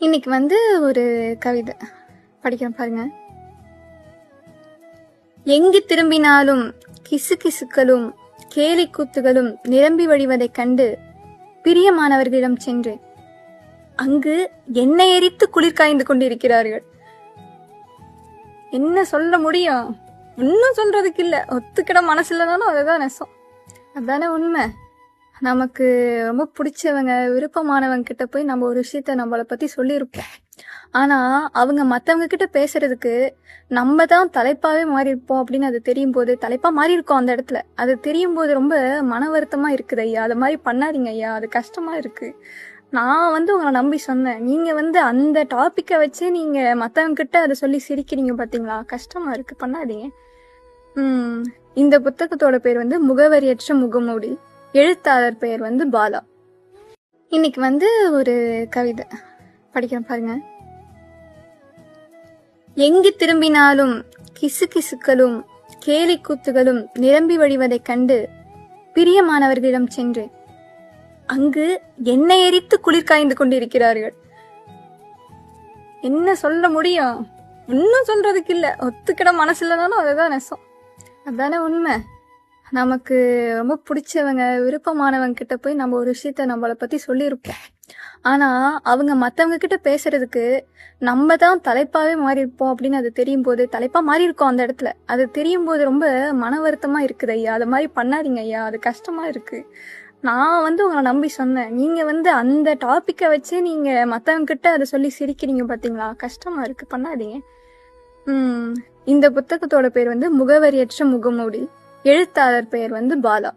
இன்னைக்கு வந்து ஒரு கவிதை படிக்கிறேன் பாருங்க. எங்கு திரும்பினாலும் கிசுகிசுக்களும் கேலி கூத்துகளும் நிரம்பி வழிவதைக் கண்டு பிரியமானவர்களிடம் சென்றேன். அங்கு எண்ணெய் எரித்து குளிர் காய்ந்து கொண்டிருக்கிறார்கள். என்ன சொல்ல முடியும்? ஒன்னும் சொல்றதுக்கு இல்ல. ஒத்துக்கிட மனசு இல்லைனாலும் அதுதான் நெசம். அதானே உண்மை. நமக்கு ரொம்ப பிடிச்சவங்க விருப்பமானவங்க கிட்ட போய் நம்ம ஒரு விஷயத்த நம்மளை பத்தி சொல்லியிருப்போம். ஆனா அவங்க மத்தவங்க கிட்ட பேசுறதுக்கு நம்ம தான் தலைப்பாவே மாறி இருப்போம் அப்படின்னு அது தெரியும் போது, தலைப்பா மாறி இருக்கோம் அந்த இடத்துல, அது தெரியும் போது ரொம்ப மன வருத்தமா இருக்குது ஐயா. அது மாதிரி பண்ணாதீங்க ஐயா, அது கஷ்டமா இருக்கு. நான் உங்களை நம்பி சொன்னேன், நீங்க அந்த டாபிக்கை வச்சு நீங்க மத்தவங்க கிட்ட அதை சொல்லி சிரிக்கிறீங்க பாத்தீங்களா, கஷ்டமா இருக்கு, பண்ணாதீங்க. இந்த புத்தகத்தோட பேர் முகவரியற்ற முகமூடி. எழுத்தாளர் பெயர் பாலா. இன்னைக்கு ஒரு கவிதை படிக்கிறேன் பாருங்க. எங்கு திரும்பினாலும் கிசுகிசுக்களும் கேலி கூத்துகளும் நிரம்பி வழிவதைக் கண்டு பிரியமானவர்களிடம் சென்றேன். அங்கு எண்ணெய் எரித்து குளிர் காய்ந்து கொண்டிருக்கிறார்கள். என்ன சொல்ல முடியும்? ஒன்னும் சொல்றதுக்கு இல்ல. ஒத்துக்கிட மனசு இல்லைனாலும் அதுதான் நெசம். அதானே உண்மை. நமக்கு ரொம்ப பிடிச்சவங்க விருப்பமானவங்க கிட்ட போய் நம்ம ஒரு விஷயத்த நம்மளை பத்தி சொல்லியிருப்போம். ஆனா அவங்க மத்தவங்க கிட்ட பேசுறதுக்கு நம்ம தான் தலைப்பாவே மாறி இருப்போம் அப்படின்னு அது தெரியும் போது, தலைப்பா மாறி இருக்கோம் அந்த இடத்துல, அது தெரியும் போது ரொம்ப மன வருத்தமா இருக்குது ஐயா. அது மாதிரி பண்ணாதீங்க ஐயா, அது கஷ்டமா இருக்கு. நான் உங்களை நம்பி சொன்னேன், நீங்க அந்த டாபிக்கை வச்சு நீங்க மத்தவங்க கிட்ட அதை சொல்லி சிரிக்கிறீங்க பாத்தீங்களா, கஷ்டமா இருக்கு, பண்ணாதீங்க. இந்த புத்தகத்தோட பேர் முகவரியற்ற முகமூடி. எழுத்தாளர் பெயர் பாலா.